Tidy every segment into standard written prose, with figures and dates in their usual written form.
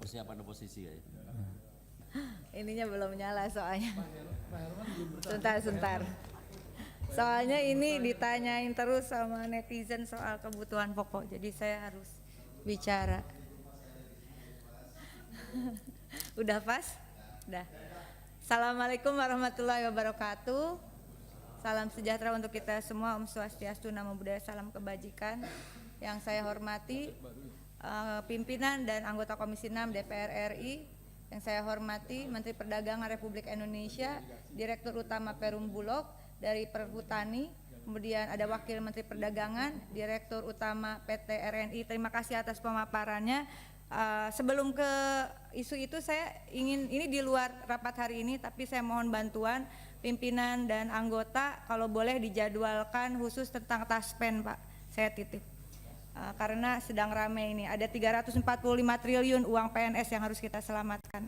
persiapan oposisi ya. Ininya belum nyala soalnya. Sebentar. Soalnya ini ditanyain terus sama netizen soal kebutuhan pokok, jadi saya harus bicara. Udah pas? Udah. Assalamualaikum warahmatullahi wabarakatuh. Salam sejahtera untuk kita semua. Om Swastiastu, Namo Buddhaya, salam kebajikan. Yang saya hormati pimpinan dan anggota Komisi 6 DPR RI. Yang saya hormati Menteri Perdagangan Republik Indonesia, Direktur Utama Perum Bulog dari Perhutani, kemudian ada Wakil Menteri Perdagangan, Direktur Utama PT RNI. Terima kasih atas pemaparannya. Sebelum ke isu itu saya ingin, ini di luar rapat hari ini, tapi saya mohon bantuan pimpinan dan anggota kalau boleh dijadwalkan khusus tentang taspen Pak, saya titip. Karena sedang ramai ini, ada 345 triliun uang PNS yang harus kita selamatkan.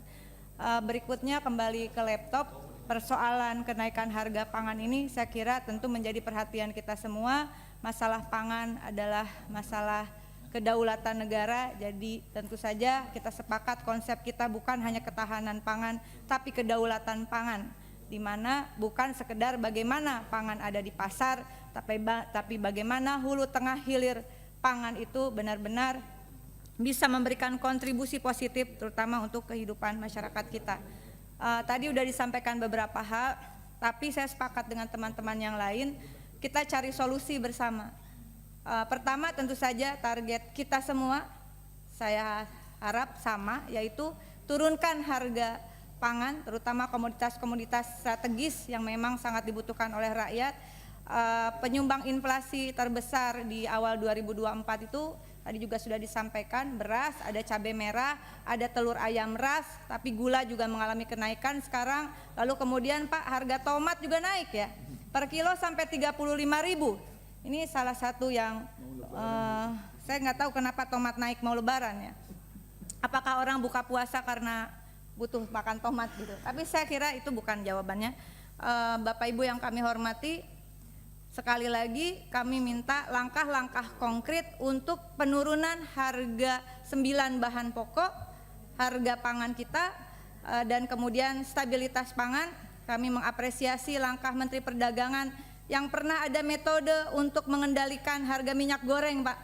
Berikutnya kembali ke laptop, persoalan kenaikan harga pangan ini saya kira tentu menjadi perhatian kita semua. Masalah pangan adalah masalah kedaulatan negara, jadi tentu saja kita sepakat konsep kita bukan hanya ketahanan pangan, tapi kedaulatan pangan, di mana bukan sekedar bagaimana pangan ada di pasar, tapi bagaimana hulu tengah hilir pangan itu benar-benar bisa memberikan kontribusi positif terutama untuk kehidupan masyarakat kita. Tadi udah disampaikan beberapa hal, tapi saya sepakat dengan teman-teman yang lain, kita cari solusi bersama. Pertama tentu saja target kita semua, saya harap sama, yaitu turunkan harga pangan, terutama komoditas-komoditas strategis yang memang sangat dibutuhkan oleh rakyat. Penyumbang inflasi terbesar di awal 2024 itu tadi juga sudah disampaikan, beras, ada cabai merah, ada telur ayam ras, tapi gula juga mengalami kenaikan sekarang. Lalu kemudian Pak, harga tomat juga naik ya, per kilo sampai 35.000. Ini salah satu yang saya nggak tahu kenapa tomat naik mau lebaran ya. Apakah orang buka puasa karena butuh makan tomat gitu? Tapi saya kira itu bukan jawabannya. Bapak Ibu yang kami hormati, sekali lagi kami minta langkah-langkah konkret untuk penurunan harga 9 bahan pokok, harga pangan kita, dan kemudian stabilitas pangan. Kami mengapresiasi langkah Menteri Perdagangan yang pernah ada metode untuk mengendalikan harga minyak goreng Pak.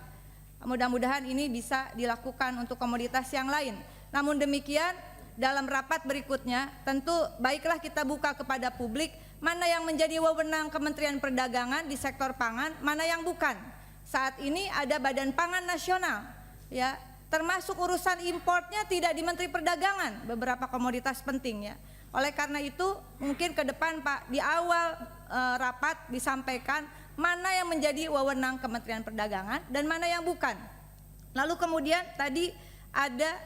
Mudah-mudahan ini bisa dilakukan untuk komoditas yang lain. Namun demikian, dalam rapat berikutnya tentu baiklah kita buka kepada publik mana yang menjadi wewenang Kementerian Perdagangan di sektor pangan, mana yang bukan. Saat ini ada Badan Pangan Nasional, ya, termasuk urusan importnya tidak di Menteri Perdagangan, beberapa komoditas penting ya. Oleh karena itu mungkin ke depan Pak, di awal rapat disampaikan mana yang menjadi wewenang Kementerian Perdagangan dan mana yang bukan. Lalu kemudian tadi ada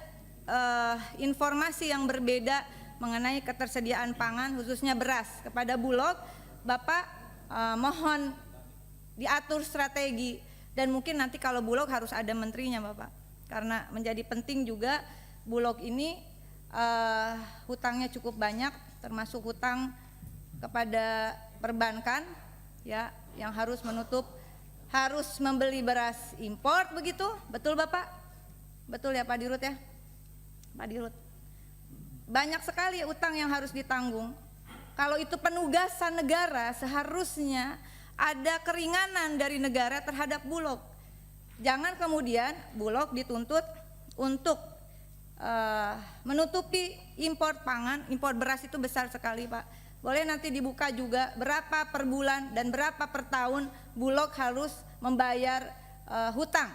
informasi yang berbeda mengenai ketersediaan pangan khususnya beras. Kepada Bulog, Bapak mohon diatur strategi, dan mungkin nanti kalau Bulog harus ada menterinya Bapak, karena menjadi penting juga Bulog ini hutangnya cukup banyak, termasuk hutang kepada perbankan ya, yang harus menutup, harus membeli beras impor begitu, betul Bapak? Betul ya Pak Dirut ya? Pak Dirut, banyak sekali utang yang harus ditanggung. Kalau itu penugasan negara, seharusnya ada keringanan dari negara terhadap Bulog. Jangan kemudian Bulog dituntut untuk menutupi impor pangan. Impor beras itu besar sekali Pak. Boleh nanti dibuka juga berapa per bulan dan berapa per tahun Bulog harus membayar hutang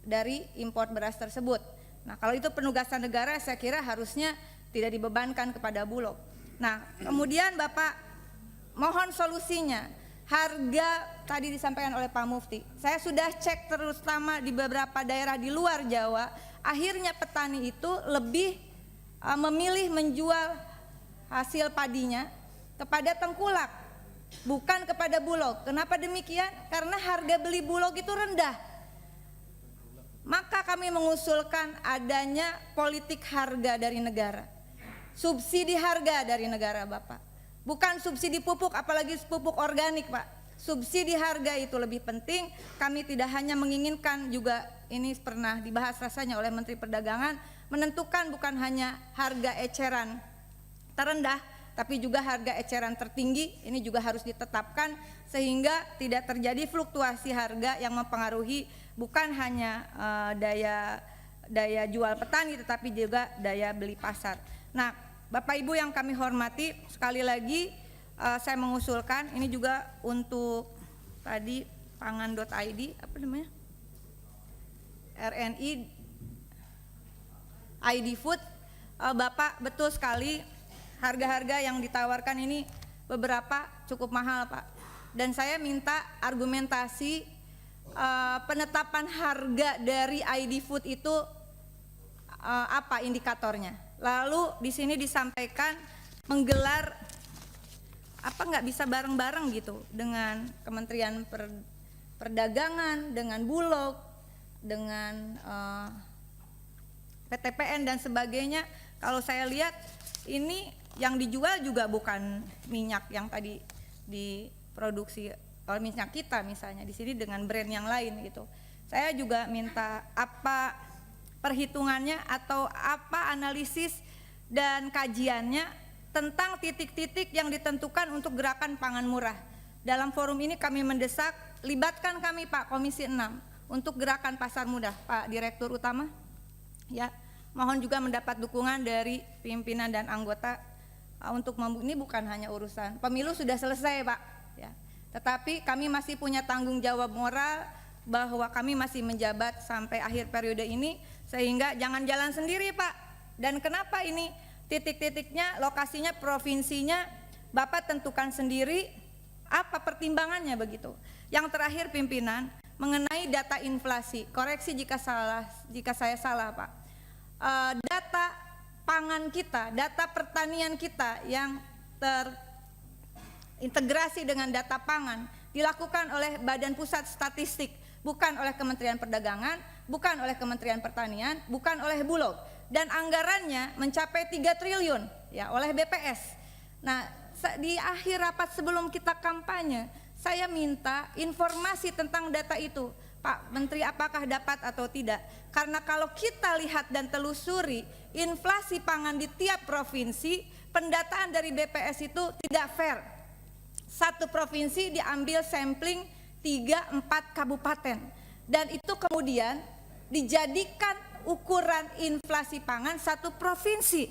dari impor beras tersebut. Nah kalau itu penugasan negara, saya kira harusnya tidak dibebankan kepada Bulog. Nah kemudian Bapak mohon solusinya. Harga tadi disampaikan oleh Pak Mufti, saya sudah cek terutama di beberapa daerah di luar Jawa, akhirnya petani itu lebih memilih menjual hasil padinya kepada tengkulak, bukan kepada Bulog. Kenapa demikian? Karena harga beli Bulog itu rendah. Maka kami mengusulkan adanya politik harga dari negara, subsidi harga dari negara Bapak. Bukan subsidi pupuk, apalagi pupuk organik Pak. Subsidi harga itu lebih penting. Kami tidak hanya menginginkan juga ini pernah dibahas rasanya oleh Menteri Perdagangan, menentukan bukan hanya harga eceran terendah, tapi juga harga eceran tertinggi. Ini juga harus ditetapkan sehingga tidak terjadi fluktuasi harga yang mempengaruhi bukan hanya daya jual petani, tetapi juga daya beli pasar. Nah, Bapak Ibu yang kami hormati, sekali lagi saya mengusulkan ini juga untuk tadi pangan.id, apa namanya, RNI ID Food, Bapak betul sekali harga-harga yang ditawarkan ini beberapa cukup mahal Pak, dan saya minta argumentasi penetapan harga dari ID Food itu apa indikatornya. Lalu di sini disampaikan menggelar apa nggak bisa bareng-bareng gitu dengan Kementerian Perdagangan, dengan Bulog, dengan PTPN dan sebagainya. Kalau saya lihat ini yang dijual juga bukan minyak yang tadi diproduksi oleh minyak kita misalnya, di sini dengan brand yang lain gitu. Saya juga minta apa perhitungannya atau apa analisis dan kajiannya tentang titik-titik yang ditentukan untuk gerakan pangan murah. Dalam forum ini kami mendesak, libatkan kami Pak Komisi 6 untuk gerakan pasar mudah, Pak Direktur Utama. Ya, mohon juga mendapat dukungan dari pimpinan dan anggota untuk ini bukan hanya urusan pemilu sudah selesai Pak, ya. Tetapi kami masih punya tanggung jawab moral bahwa kami masih menjabat sampai akhir periode ini, sehingga jangan jalan sendiri Pak. Dan kenapa ini titik-titiknya, lokasinya, provinsinya Bapak tentukan sendiri, apa pertimbangannya begitu. Yang terakhir pimpinan, mengenai data inflasi, koreksi jika saya salah Pak. Data pangan kita, data pertanian kita yang terintegrasi dengan data pangan dilakukan oleh Badan Pusat Statistik, bukan oleh Kementerian Perdagangan, bukan oleh Kementerian Pertanian, bukan oleh Bulog, dan anggarannya mencapai 3 triliun ya oleh BPS. Nah, di akhir rapat sebelum kita kampanye, saya minta informasi tentang data itu. Pak Menteri, apakah dapat atau tidak? Karena kalau kita lihat dan telusuri inflasi pangan di tiap provinsi, pendataan dari BPS itu tidak fair. Satu provinsi diambil sampling 3-4 kabupaten, dan itu kemudian dijadikan ukuran inflasi pangan satu provinsi.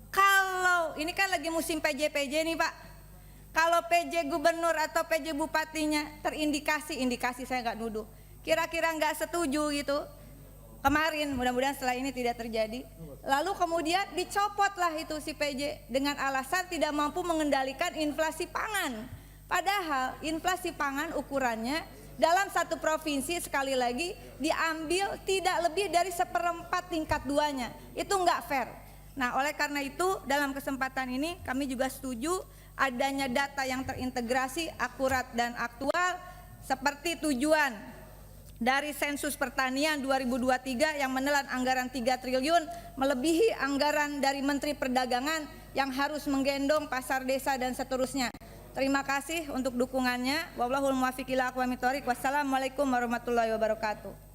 Kalau ini kan lagi musim PJ nih Pak, kalau PJ gubernur atau PJ bupatinya terindikasi saya nggak nuduh, kira-kira nggak setuju gitu kemarin, mudah-mudahan setelah ini tidak terjadi, lalu kemudian dicopotlah itu si PJ dengan alasan tidak mampu mengendalikan inflasi pangan. Padahal inflasi pangan ukurannya dalam satu provinsi sekali lagi diambil tidak lebih dari 1/4 tingkat 2-nya, itu nggak fair. Nah, oleh karena itu dalam kesempatan ini kami juga setuju adanya data yang terintegrasi, akurat dan aktual, seperti tujuan dari sensus pertanian 2023 yang menelan anggaran 3 triliun, melebihi anggaran dari Menteri Perdagangan yang harus menggendong pasar desa dan seterusnya. Terima kasih untuk dukungannya. Wallahul muwaffiq ila aqwamit thoriq. Wassalamualaikum warahmatullahi wabarakatuh.